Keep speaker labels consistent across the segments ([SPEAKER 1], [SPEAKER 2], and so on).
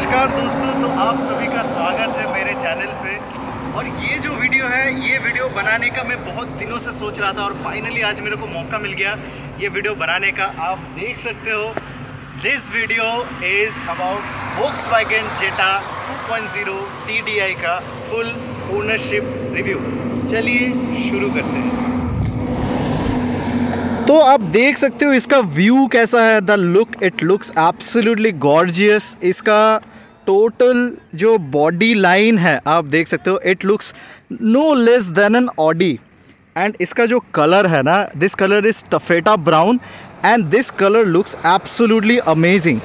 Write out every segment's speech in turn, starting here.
[SPEAKER 1] नमस्कार दोस्तों, तो आप सभी का स्वागत है मेरे चैनल पे। और ये जो वीडियो है, ये वीडियो बनाने का मैं बहुत दिनों से सोच रहा था और फाइनली आज मेरे को मौका मिल गया ये वीडियो बनाने का। आप देख सकते हो, this video is about Volkswagen Jetta 2.0 TDI का फुल ओनरशिप रिव्यू। चलिए शुरू करते हैं। तो आप देख सकते हो इसका व्यू कैसा है, the look, it looks absolutely gorgeous. इसका टोटल जो बॉडी लाइन है आप देख सकते हो, it looks no less than an Audi. And इसका जो कलर है ना, this colour is taffeta brown and this colour looks absolutely amazing.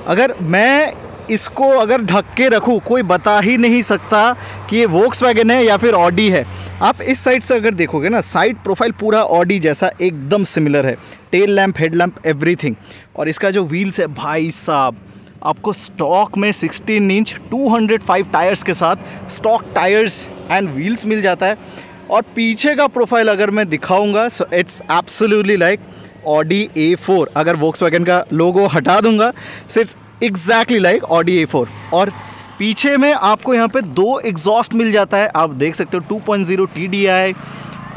[SPEAKER 1] अगर मैं इसको अगर ढक के रखूँ, कोई बता ही नहीं सकता कि ये Volkswagen है या फिर ऑडी है। आप इस साइड से अगर देखोगे ना, साइड प्रोफाइल पूरा ऑडी जैसा एकदम सिमिलर है, tail lamp, head lamp, everything. और इसका जो व्हील्स है भाई साहब, आपको स्टॉक में 16 इंच 205 टायर्स के साथ स्टॉक टायर्स एंड व्हील्स मिल जाता है। और पीछे का प्रोफाइल अगर मैं दिखाऊंगा, so it's absolutely like Audi A4। अगर Volkswagen का लोगो हटा दूंगा, so it's exactly like Audi A4। और पीछे में आपको यहाँ पे 2 एग्जॉस्ट मिल जाता है, आप देख सकते हो 2.0 TDI।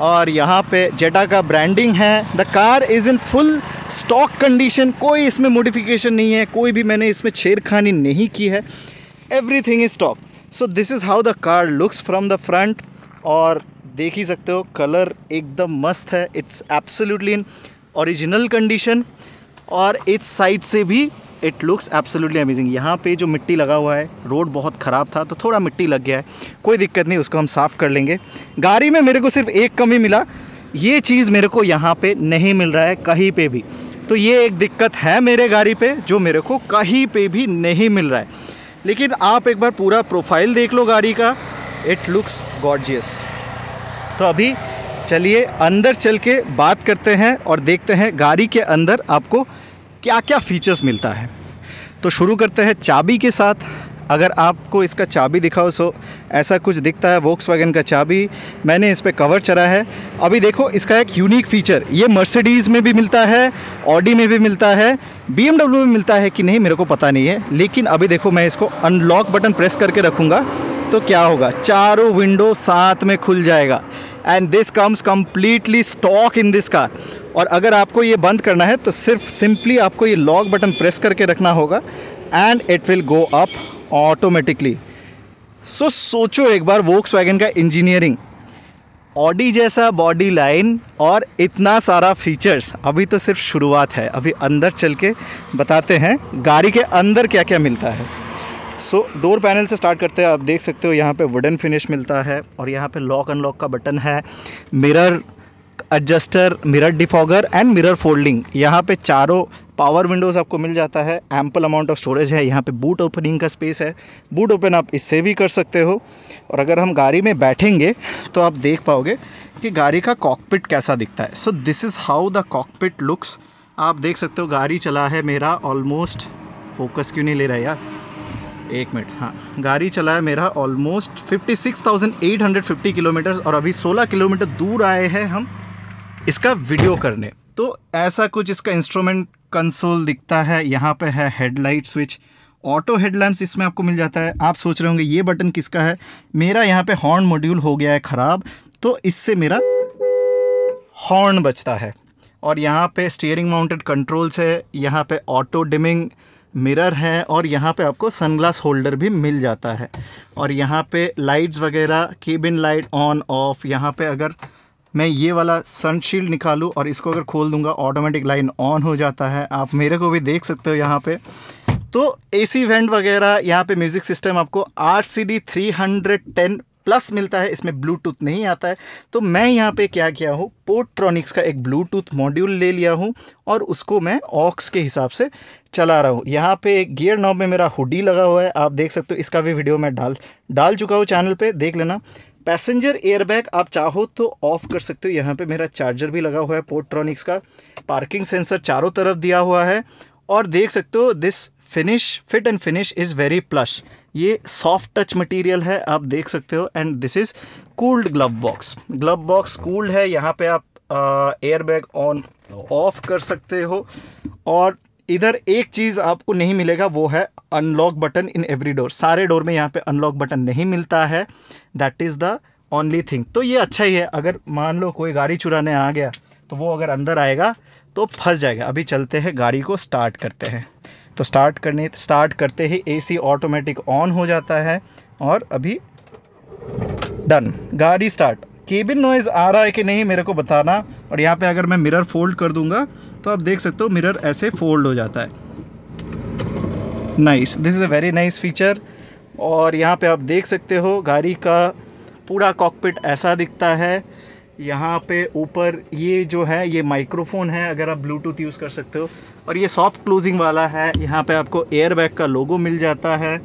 [SPEAKER 1] और यहाँ पे जेटा का ब्रांडिंग है। The car is in full stock condition, कोई इसमें मॉडिफिकेशन नहीं है, कोई भी मैंने इसमें छेड़खानी नहीं की है, everything is stock. So this is how the car looks from the front. और देख ही सकते हो कलर एकदम मस्त है, it's absolutely in original condition. और इस साइड से भी इट लुक्स एब्सोल्युटली अमेजिंग। यहाँ पे जो मिट्टी लगा हुआ है, रोड बहुत ख़राब था तो थोड़ा मिट्टी लग गया है, कोई दिक्कत नहीं, उसको हम साफ़ कर लेंगे। गाड़ी में मेरे को सिर्फ एक कमी मिला, ये चीज़ मेरे को यहाँ पे नहीं मिल रहा है कहीं पे भी। तो ये एक दिक्कत है मेरे गाड़ी पे, जो मेरे को कहीं पे भी नहीं मिल रहा है। लेकिन आप एक बार पूरा प्रोफाइल देख लो गाड़ी का, इट लुक्स गॉर्जियस। तो अभी चलिए अंदर चल के बात करते हैं और देखते हैं गाड़ी के अंदर आपको क्या क्या फीचर्स मिलता है। तो शुरू करते हैं चाबी के साथ। अगर आपको इसका चाबी दिखाओ, सो ऐसा कुछ दिखता है Volkswagen का चाबी। मैंने इस पर कवर चढ़ा है। अभी देखो इसका एक यूनिक फीचर, ये मर्सिडीज़ में भी मिलता है, ऑडी में भी मिलता है, BMW में मिलता है कि नहीं मेरे को पता नहीं है। लेकिन अभी देखो, मैं इसको अनलॉक बटन प्रेस करके रखूँगा तो क्या होगा, चारों विंडो साथ में खुल जाएगा। And this comes completely stock in this car. और अगर आपको ये बंद करना है तो सिर्फ सिंपली आपको ये लॉक बटन प्रेस करके रखना होगा and it will go up automatically. So सोचो एक बार, Volkswagen का इंजीनियरिंग, ऑडी जैसा बॉडी लाइन और इतना सारा फीचर्स। अभी तो सिर्फ शुरुआत है, अभी अंदर चल के बताते हैं गाड़ी के अंदर क्या क्या मिलता है। सो डोर पैनल से स्टार्ट करते हैं। आप देख सकते हो यहाँ पे वुडन फिनिश मिलता है और यहाँ पे लॉक अनलॉक का बटन है, mirror adjuster, mirror defogger and mirror folding. यहाँ पे चारों पावर विंडोज़ आपको मिल जाता है, एम्पल अमाउंट ऑफ स्टोरेज है। यहाँ पे बूट ओपनिंग का स्पेस है, बूट ओपन आप इससे भी कर सकते हो। और अगर हम गाड़ी में बैठेंगे तो आप देख पाओगे कि गाड़ी का कॉकपिट कैसा दिखता है। So this is how the cockpit looks. आप देख सकते हो गाड़ी चला है मेरा ऑलमोस्ट, फोकस क्यों नहीं ले रहा है यार, एक मिनट, हाँ, गाड़ी चला है मेरा ऑलमोस्ट 56,850 किलोमीटर। और अभी 16 किलोमीटर दूर आए हैं हम इसका वीडियो करने। तो ऐसा कुछ इसका इंस्ट्रूमेंट कंसोल दिखता है। यहाँ पे है हेडलाइट स्विच, ऑटो हेडलैम्प्स इसमें आपको मिल जाता है। आप सोच रहे होंगे ये बटन किसका है, मेरा यहाँ पे हॉर्न मॉड्यूल हो गया है ख़राब, तो इससे मेरा हॉर्न बचता है। और यहाँ पे स्टीयरिंग माउंटेड कंट्रोल्स है, यहाँ पे ऑटो डिमिंग मिरर है और यहाँ पे आपको सनग्लास होल्डर भी मिल जाता है। और यहाँ पे लाइट्स वगैरह, केबिन लाइट ऑन ऑफ। यहाँ पे अगर मैं ये वाला सनशील्ड निकालूँ और इसको अगर खोल दूँगा, ऑटोमेटिक लाइन ऑन हो जाता है। आप मेरे को भी देख सकते हो यहाँ पे। तो AC वेंट वगैरह, यहाँ पे म्यूज़िक सिस्टम आपको RCD 310 प्लस मिलता है, इसमें ब्लूटूथ नहीं आता है। तो मैं यहाँ पे क्या किया हूँ, पोर्ट्रॉनिक्स का एक ब्लूटूथ मॉड्यूल ले लिया हूँ और उसको मैं ऑक्स के हिसाब से चला रहा हूँ। यहाँ पे गियर नॉब में मेरा हुडी लगा हुआ है, आप देख सकते हो। इसका भी वीडियो मैं डाल चुका हूँ चैनल पे, देख लेना। पैसेंजर एयरबैग आप चाहो तो ऑफ़ कर सकते हो। यहाँ पे मेरा चार्जर भी लगा हुआ है पोर्ट्रॉनिक्स का। पार्किंग सेंसर चारों तरफ दिया हुआ है। और देख सकते हो this fit and finish is very plus. ये सॉफ्ट टच मटेरियल है, आप देख सकते हो। And this is cooled glove box cooled है। यहाँ पे आप एयरबैग ऑन ऑफ कर सकते हो। और इधर एक चीज़ आपको नहीं मिलेगा, वो है unlock button in every door. सारे डोर में यहाँ पे अनलॉक बटन नहीं मिलता है, that is the only thing. तो ये अच्छा ही है, अगर मान लो कोई गाड़ी चुराने आ गया तो वो अगर अंदर आएगा तो फंस जाएगा। अभी चलते हैं, गाड़ी को स्टार्ट करते हैं। तो स्टार्ट करते ही AC ऑटोमेटिक ऑन हो जाता है और अभी डन, गाड़ी स्टार्ट। केबिन नॉइज़ आ रहा है कि नहीं मेरे को बताना। और यहाँ पे अगर मैं मिरर फोल्ड कर दूंगा तो आप देख सकते हो मिरर ऐसे फोल्ड हो जाता है। Nice, this is a very nice feature. और यहाँ पे आप देख सकते हो गाड़ी का पूरा कॉकपिट ऐसा दिखता है। यहाँ पे ऊपर ये जो है ये माइक्रोफोन है, अगर आप ब्लूटूथ यूज़ कर सकते हो। और ये सॉफ्ट क्लोजिंग वाला है। यहाँ पे आपको एयर बैग का लोगो मिल जाता है।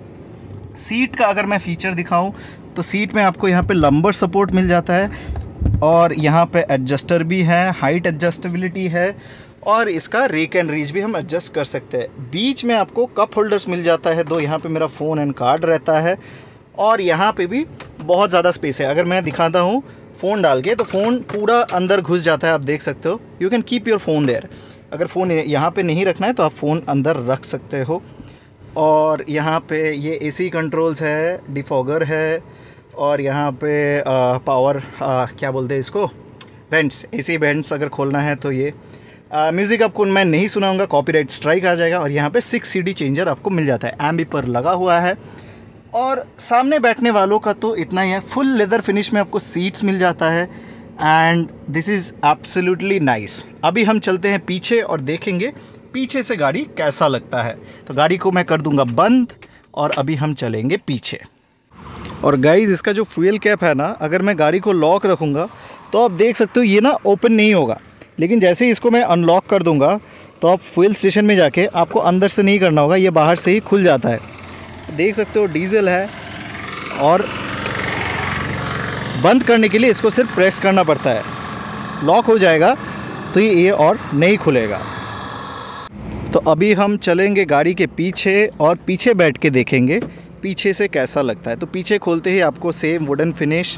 [SPEAKER 1] सीट का अगर मैं फ़ीचर दिखाऊं तो सीट में आपको यहाँ पे लंबर सपोर्ट मिल जाता है और यहाँ पे एडजस्टर भी है, हाइट एडजस्टेबिलिटी है और इसका रेक एंड रीच भी हम एडजस्ट कर सकते हैं। बीच में आपको कप होल्डर्स मिल जाता है 2, यहाँ पे मेरा फ़ोन एंड कार्ड रहता है और यहाँ पे भी बहुत ज़्यादा स्पेस है। अगर मैं दिखाता हूँ फ़ोन डाल के तो फ़ोन पूरा अंदर घुस जाता है, आप देख सकते हो। You can keep your phone there. अगर फ़ोन यहाँ पे नहीं रखना है तो आप फ़ोन अंदर रख सकते हो। और यहाँ पे ये AC कंट्रोल्स है, डिफॉगर है और यहाँ पे पावर क्या बोलते हैं इसको, वेंट्स, AC वेंट्स अगर खोलना है तो ये। म्यूज़िक आपको मैं नहीं सुनाऊंगा, कॉपीराइट स्ट्राइक आ जाएगा। और यहाँ पे 6 CD चेंजर आपको मिल जाता है, एम्बी पर लगा हुआ है। और सामने बैठने वालों का तो इतना ही है, फुल लेदर फिनिश में आपको सीट्स मिल जाता है and this is absolutely nice. अभी हम चलते हैं पीछे और देखेंगे पीछे से गाड़ी कैसा लगता है। तो गाड़ी को मैं कर दूंगा बंद और अभी हम चलेंगे पीछे। और गाइज़ इसका जो फ्यूल कैप है ना, अगर मैं गाड़ी को लॉक रखूँगा तो आप देख सकते हो ये ना ओपन नहीं होगा, लेकिन जैसे ही इसको मैं अनलॉक कर दूँगा तो आप फ्यूल स्टेशन में जाके आपको अंदर से नहीं करना होगा, ये बाहर से ही खुल जाता है। देख सकते हो डीजल है और बंद करने के लिए इसको सिर्फ प्रेस करना पड़ता है, लॉक हो जाएगा तो ये और नहीं खुलेगा। तो अभी हम चलेंगे गाड़ी के पीछे और पीछे बैठ के देखेंगे पीछे से कैसा लगता है। तो पीछे खोलते ही आपको same wooden finish,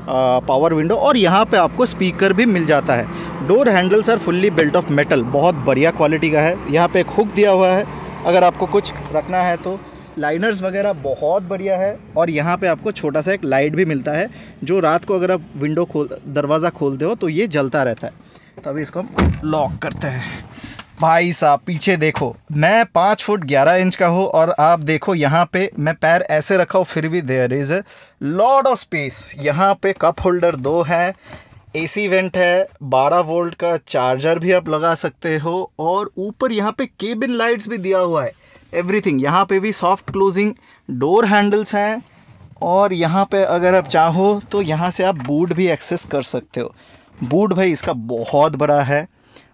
[SPEAKER 1] power window और यहाँ पे आपको स्पीकर भी मिल जाता है। Door handles are fully built of metal, बहुत बढ़िया क्वालिटी का है। यहाँ पे एक हुक दिया हुआ है, अगर आपको कुछ रखना है तो। लाइनर्स वगैरह बहुत बढ़िया है और यहाँ पे आपको छोटा सा एक लाइट भी मिलता है, जो रात को अगर आप दरवाज़ा खोलते हो तो ये जलता रहता है। तभी इसको हम लॉक करते हैं। भाई साहब पीछे देखो, मैं 5 फुट 11 इंच का हूँ और आप देखो यहाँ पे मैं पैर ऐसे रखा हूँ फिर भी there is a lot of space. यहाँ पे कप होल्डर 2 है, AC वेंट है, 12 वोल्ट का चार्जर भी आप लगा सकते हो और ऊपर यहाँ पे केबिन लाइट्स भी दिया हुआ है, एवरीथिंग। यहाँ पे भी सॉफ्ट क्लोजिंग डोर हैंडल्स हैं और यहाँ पे अगर आप चाहो तो यहाँ से आप बूट भी एक्सेस कर सकते हो। बूट भाई इसका बहुत बड़ा है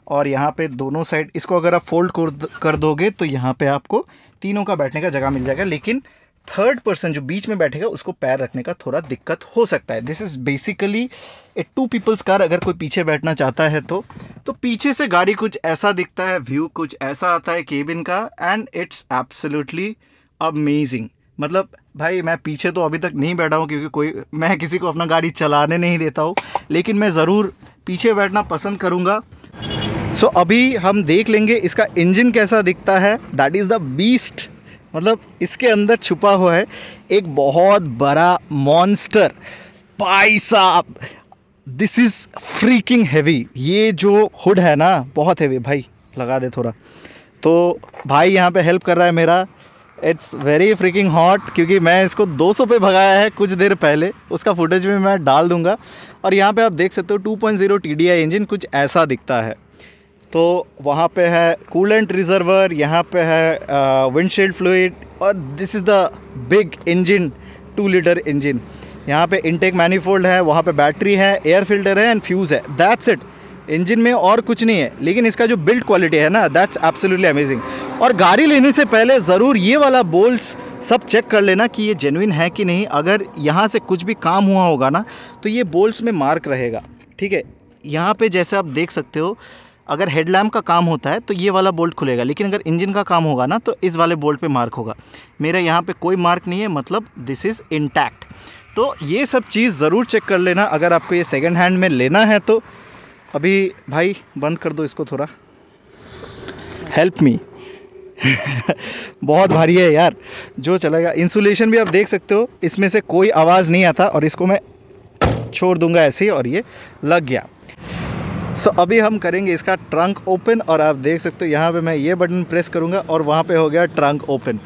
[SPEAKER 1] और यहाँ पे दोनों साइड इसको अगर आप फोल्ड कर दोगे तो यहाँ पे आपको तीनों का बैठने का जगह मिल जाएगा, लेकिन थर्ड पर्सन जो बीच में बैठेगा उसको पैर रखने का थोड़ा दिक्कत हो सकता है। This is basically a 2 people's car, अगर कोई पीछे बैठना चाहता है तो पीछे से गाड़ी कुछ ऐसा दिखता है, व्यू कुछ ऐसा आता है केबिन का एंड इट्स एब्सोल्युटली अमेजिंग। मतलब भाई मैं पीछे तो अभी तक नहीं बैठा हूँ क्योंकि मैं किसी को अपना गाड़ी चलाने नहीं देता हूँ, लेकिन मैं ज़रूर पीछे बैठना पसंद करूँगा। सो अभी हम देख लेंगे इसका इंजन कैसा दिखता है। दैट इज़ द बीस्ट, मतलब इसके अंदर छुपा हुआ है एक बहुत बड़ा मॉन्स्टर। भाई साहब दिस इज़ फ्रीकिंग हैवी। ये जो हुड है ना बहुत हैवी, भाई लगा दे थोड़ा। तो भाई यहाँ पे हेल्प कर रहा है मेरा। इट्स वेरी फ्रीकिंग हॉट क्योंकि मैं इसको 200 पे भगाया है कुछ देर पहले, उसका फुटेज भी मैं डाल दूंगा। और यहाँ पे आप देख सकते हो 2.0 TDI इंजन कुछ ऐसा दिखता है। तो वहाँ पे है कूलेंट रिजर्वर, यहाँ पे है विंडशील्ड फ्लूइड और this is the big engine 2 litre engine. यहाँ पे इनटेक मैनिफोल्ड है, वहाँ पे बैटरी है, एयर फिल्टर है एंड फ्यूज़ है, दैट्स इट। इंजन में और कुछ नहीं है, लेकिन इसका जो बिल्ड क्वालिटी है ना दैट्स एब्सोल्युटली अमेजिंग। और गाड़ी लेने से पहले ज़रूर ये वाला बोल्ट्स सब चेक कर लेना कि ये जेन्युइन है कि नहीं। अगर यहाँ से कुछ भी काम हुआ होगा ना तो ये बोल्ट्स में मार्क रहेगा, ठीक है। यहाँ पे जैसे आप देख सकते हो अगर हेडलैम्प का काम होता है तो ये वाला बोल्ट खुलेगा, लेकिन अगर इंजन का काम होगा ना तो इस वाले बोल्ट पे मार्क होगा। मेरा यहाँ पे कोई मार्क नहीं है, मतलब दिस इज़ इंटैक्ट। तो ये सब चीज़ ज़रूर चेक कर लेना अगर आपको ये सेकंड हैंड में लेना है तो। अभी भाई बंद कर दो इसको, थोड़ा हेल्प मी। बहुत भारी है यार, जो चलेगा। इंसुलेशन भी आप देख सकते हो, इसमें से कोई आवाज़ नहीं आता, और इसको मैं छोड़ दूंगा ऐसे ही और ये लग गया। सो अभी हम करेंगे इसका ट्रंक ओपन, और आप देख सकते हो यहाँ पे मैं ये बटन प्रेस करूँगा और वहाँ पे हो गया ट्रंक ओपन।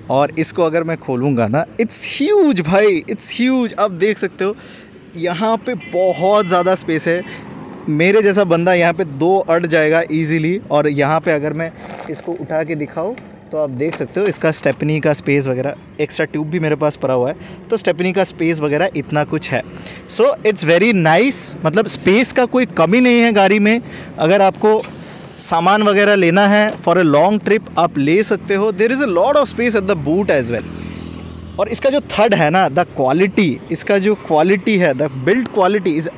[SPEAKER 1] और इसको अगर मैं खोलूँगा ना, इट्स ह्यूज भाई, इट्स ह्यूज। आप देख सकते हो यहाँ पे बहुत ज़्यादा स्पेस है, मेरे जैसा बंदा यहाँ पे 2 अड़ जाएगा इजीली। और यहाँ पे अगर मैं इसको उठा के दिखाऊँ तो आप देख सकते हो इसका स्टेपनी का स्पेस वगैरह, एक्स्ट्रा ट्यूब भी मेरे पास पड़ा हुआ है, तो स्टेपनी का स्पेस वगैरह इतना कुछ है। सो इट्स वेरी नाइस, मतलब स्पेस का कोई कमी नहीं है गाड़ी में। अगर आपको सामान वगैरह लेना है फॉर ए लॉन्ग ट्रिप, आप ले सकते हो। There is a lot of space at the boot as well. और इसका जो थर्ड है ना, द क्वालिटी, इसका जो क्वालिटी है, the build quality is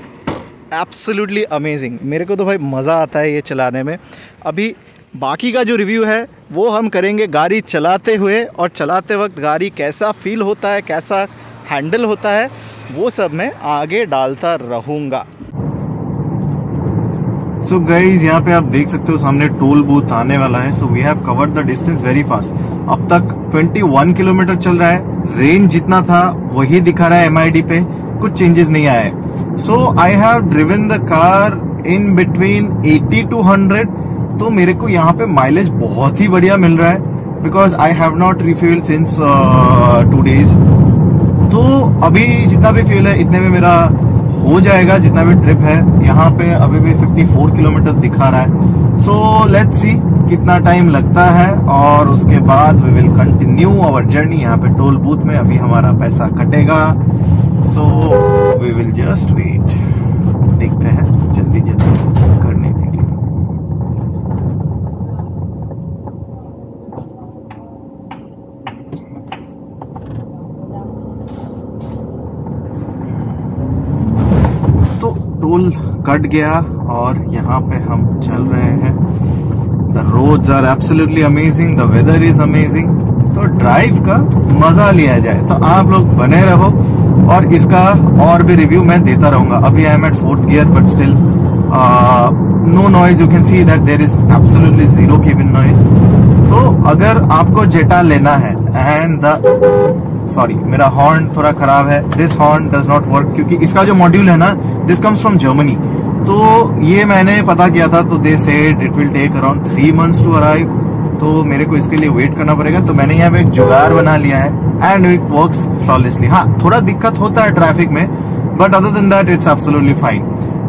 [SPEAKER 1] absolutely amazing. मेरे को तो भाई मज़ा आता है ये चलाने में। अभी बाकी का जो रिव्यू है वो हम करेंगे गाड़ी चलाते हुए, और चलाते वक्त गाड़ी कैसा फील होता है, कैसा हैंडल होता है, वो सब मैं आगे डालता रहूँगा। सो गाइज, यहाँ पे आप देख सकते हो सामने टोल बूथ आने वाला है। So we have covered the distance very fast. अब तक 21 किलोमीटर चल रहा है, रेंज जितना था वही दिखा रहा है MID पे, कुछ चेंजेस नहीं आया है। So I have driven the car in between 80 to 100, तो मेरे को यहाँ पे माइलेज बहुत ही बढ़िया मिल रहा है, because I have not refuel since 2 days। तो अभी जितना भी फ्यूल है इतने में मेरा हो जाएगा, जितना भी ट्रिप है। यहाँ पे अभी भी 54 किलोमीटर दिखा रहा है। सो लेट्स सी कितना टाइम लगता है, और उसके बाद we will continue our journey. यहाँ पे टोल बूथ में अभी हमारा पैसा कटेगा, so we will just wait. देखते हैं जल्दी जल्दी करने के लिए। तो टोल कट गया और यहाँ पे हम चल रहे हैं। The roads are absolutely amazing, the weather is amazing. तो ड्राइव का मजा लिया जाए तो आप लोग बने रहो, और इसका और भी रिव्यू मैं देता रहूंगा। अभी I am at 4th gear, but still no noise, you can see that there is absolutely 0 cabin noise. तो अगर आपको जेटा लेना है, एंड सॉरी मेरा हॉर्न थोड़ा खराब है, this horn does not work, क्योंकि इसका जो मॉड्यूल है ना, दिस कम्स फ्रॉम जर्मनी। तो ये मैंने पता किया था, तो they said it will take around 3 months to arrive, तो मेरे को इसके लिए वेट करना पड़ेगा। तो मैंने यहाँ पे एक जुगाड़ बना लिया है, एंड इट वर्क्स फ्लॉलेसली। हाँ, थोड़ा दिक्कत होता है ट्रैफिक में, but other than that it's absolutely fine.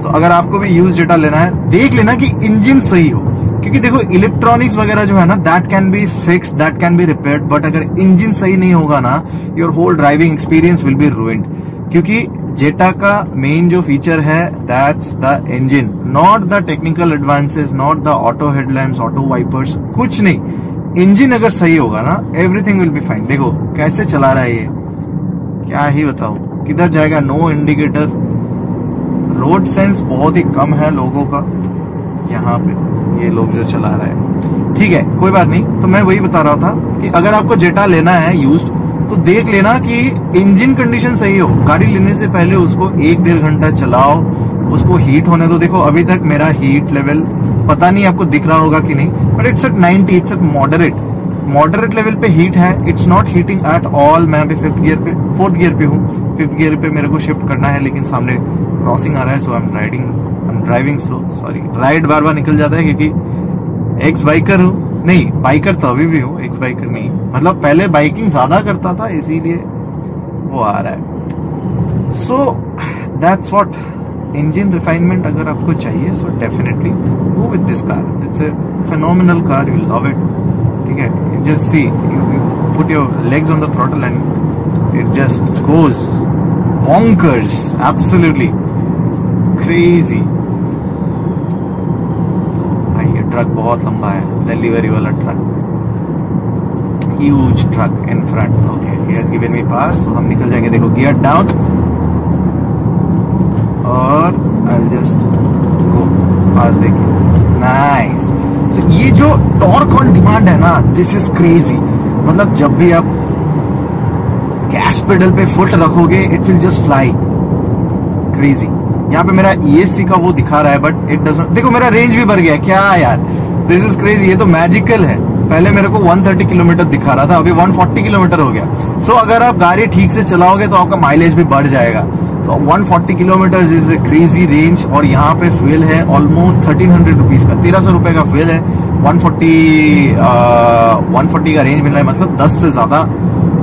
[SPEAKER 1] तो अगर आपको भी यूज जेटा लेना है, देख लेना कि इंजन सही हो, क्योंकि देखो इलेक्ट्रॉनिक्स वगैरह जो है ना, that can be fix, that can be repaired, but अगर इंजन सही नहीं होगा ना, your whole driving experience will be ruined. क्योंकि जेटा का मेन जो फीचर है, that's the engine, not the technical advances, not the auto headlamps, auto wipers, कुछ नहीं। इंजन अगर सही होगा ना, एवरीथिंग विल बी फाइन। देखो कैसे चला रहा है ये, क्या ही बताऊं, किधर जाएगा, नो इंडिकेटर। रोड सेंस बहुत ही कम है लोगों का यहाँ पे, ये लोग जो चला रहे हैं। ठीक है, कोई बात नहीं। तो मैं वही बता रहा था कि अगर आपको जेटा लेना है यूज्ड, तो देख लेना कि इंजन कंडीशन सही हो। गाड़ी लेने से पहले उसको 1-1.5 घंटा चलाओ, उसको हीट होने दो। देखो अभी तक मेरा हीट लेवल पता नहीं आपको दिख रहा होगा कि नहीं, but it's at 90, it's at moderate level पे हीट है, it's not heating at all. मैं अभी 4th गियर पे हूँ। 5th गियर पे मेरे को शिफ्ट करना है, लेकिन सामने क्रॉसिंग आ रहा है, so I am driving slow. Sorry, ride बार बार निकल जाता है, क्योंकि एक्स बाइकर हूँ। नहीं, बाइकर तो अभी भी हूँ, एक्स बाइकर नहीं, मतलब पहले बाइकिंग ज्यादा करता था, इसीलिए वो आ रहा है। So that's what, engine refinement अगर आपको चाहिए, so definitely go with this car. It's a phenomenal car, you love it. ठीक है, just see, you put your legs on the throttle and it just goes bonkers, absolutely crazy। भाई ये truck बहुत लंबा है, डिलीवरी वाला truck, huge truck in front. Okay, he has given me pass, तो हम निकल जाएंगे। देखो गियर डाउन, और आई विल जस्ट गो पास। देखिए नाइस। सो ये जो टॉर्क ऑन डिमांड है ना, दिस इज क्रेजी। मतलब जब भी आप गैस पेडल पे फुट रखोगे, it will just fly, crazy. यहाँ पे मेरा ESC का वो दिखा रहा है, बट इट डजंट। देखो मेरा रेंज भी बढ़ गया, क्या यार, दिस इज क्रेजी। ये तो मैजिकल है। पहले मेरे को 130 किलोमीटर दिखा रहा था, अभी 140 किलोमीटर हो गया। सो अगर आप गाड़ी ठीक से चलाओगे तो आपका माइलेज भी बढ़ जाएगा। तो 140 kilometre is a crazy range. और यहाँ पे फ्यूल है ऑलमोस्ट 1300 रुपीज का, 1300 रुपए का फ्यूल है। 140 का रेंज मिल रहा है, मतलब 10 से ज्यादा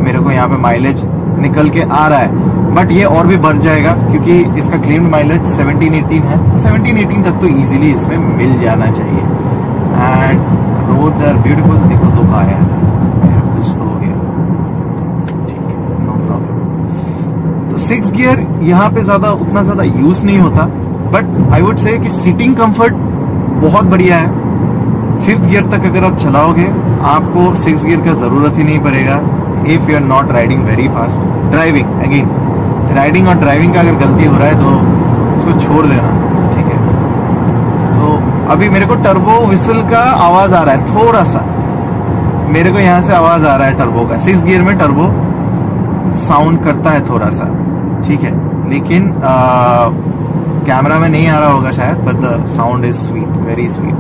[SPEAKER 1] मेरे को यहाँ पे माइलेज निकल के आ रहा है। बट ये और भी बढ़ जाएगा क्योंकि इसका क्लेम्ड माइलेज 17-18 है। 17-18 तक तो इजीली इसमें मिल जाना चाहिए। And roads are beautiful. देखो तो कहा है स्लो हो गया, ठीक है, नो प्रॉब्लम। तो 6 गियर यहाँ पे उतना ज्यादा यूज नहीं होता, बट आई वुड से कि सीटिंग कंफर्ट बहुत बढ़िया है। 5th गियर तक अगर आप चलाओगे आपको 6 गियर का जरूरत ही नहीं पड़ेगा, if you are not riding very fast. Driving, again riding और ड्राइविंग का अगर गलती हो रहा है तो उसको छोड़ देना, ठीक है। तो अभी मेरे को टर्बो विसल का आवाज आ रहा है, थोड़ा सा मेरे को यहाँ से आवाज आ रहा है टर्बो का। 6 गियर में टर्बो साउंड करता है थोड़ा सा, ठीक है, लेकिन कैमरा में नहीं आ रहा होगा शायद, but the sound is sweet, very sweet.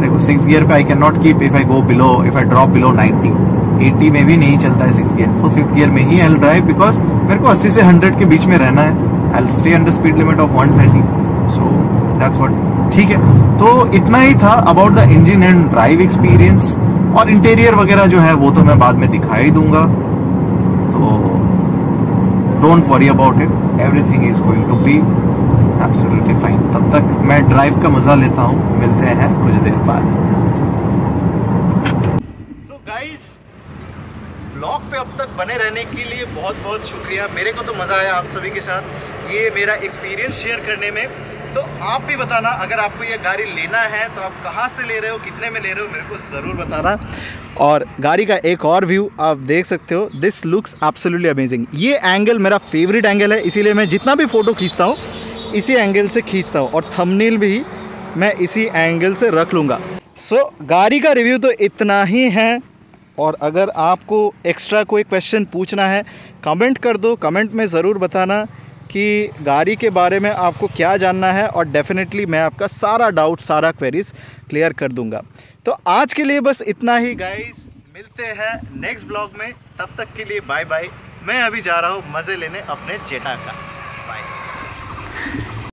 [SPEAKER 1] देखो 6 गियर पे I can not keep if I go below, if I drop below 90, 80 में भी नहीं चलता है 6 गियर। सो 5th गियर में ही आई विल ड्राइव, बिकॉज मेरे को 80 से 100 के बीच में रहना है। I will stay under speed limit of 130, so that's what, ठीक है। तो इतना ही था about the engine and drive experience. और इंटीरियर वगैरह जो है वो तो मैं बाद में दिखा ही दूंगा, तो don't worry about it, everything is going to be absolutely fine. तब तक मैं ड्राइव का मजा लेता हूँ, मिलते हैं कुछ देर बाद। सो गाइस, ब्लॉग पे अब तक बने रहने के लिए बहुत बहुत शुक्रिया। मेरे को तो मज़ा आया आप सभी के साथ ये मेरा एक्सपीरियंस शेयर करने में। तो आप भी बताना अगर आपको ये गाड़ी लेना है तो आप कहाँ से ले रहे हो, कितने में ले रहे हो, मेरे को ज़रूर बताना। और गाड़ी का एक और व्यू आप देख सकते हो, दिस लुक्स एब्सोल्युटली अमेजिंग। ये एंगल मेरा फेवरेट एंगल है, इसीलिए मैं जितना भी फ़ोटो खींचता हूँ इसी एंगल से खींचता हूँ, और थंबनेल भी मैं इसी एंगल से रख लूँगा। सो गाड़ी का रिव्यू तो इतना ही है। और अगर आपको एक्स्ट्रा कोई क्वेश्चन पूछना है कमेंट कर दो, कमेंट में ज़रूर बताना कि गाड़ी के बारे में आपको क्या जानना है, और डेफिनेटली मैं आपका सारा डाउट, सारा क्वेरीज क्लियर कर दूंगा। तो आज के लिए बस इतना ही गाइस, मिलते हैं नेक्स्ट ब्लॉग में, तब तक के लिए बाय बाय। मैं अभी जा रहा हूँ मज़े लेने अपने जेटा का।